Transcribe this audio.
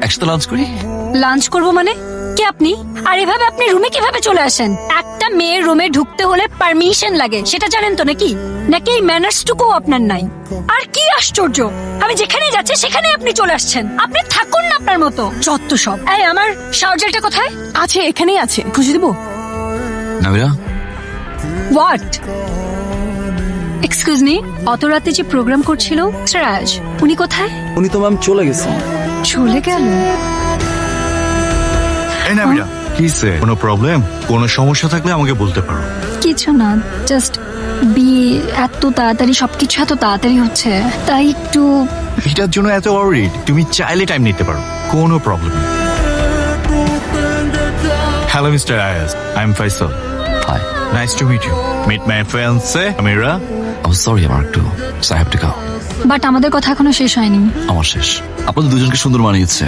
একসাথে লাঞ্চ করি। লাঞ্চ করবো মানে? কে আপনি? আর এভাবে আপনি রুমে কিভাবে চলে আসেন? একটা মেয়ের রুমে ঢুকতে হলে পারমিশন লাগে, সেটা জানেন তো নাকি? নাকি এই ম্যানার্স টুকুও আপনার নাই? আর কি আশ্চর্য, আমি যেখানে যাচ্ছি সেখানে আপনি চলে আসছেন। আপনি থাকুন না আপনার মতো, যত সব। এই আমার শাওয়ার জেলটা কোথায়? আছে, এখানেই আছে, খুঁজে দেবো। নামিরা, হোয়াট? এক্সকিউজ মি, অত রাতে যে প্রোগ্রাম করছিল রাজ, উনি কোথায়? উনি তো ম্যাম চলে গেছেন। চলে গেল? এই নামিরা, কিসে? কোনো প্রবলেম? কোনো সমস্যা থাকলে আমাকে বলতে পারো। কিছু না, জাস্ট বিয়ে এত তাড়াতাড়ি, সবকিছু এত তাড়াতাড়ি হচ্ছে, তাই একটু। এটার জন্য এত ওয়ারিড? তুমি চাইলে টাইম নিতে পারো, কোনো প্রবলেম নেই। Hello mister Ayaz, I am Faisal. Hi. Nice to meet you. Meet my fiancee Amira. I sorry, আমার একটু I have to go. But আমাদের কথা এখনো শেষ হয়নি। আমার শেষ। আপনাদের দুজনকে সুন্দর মানিয়েছে।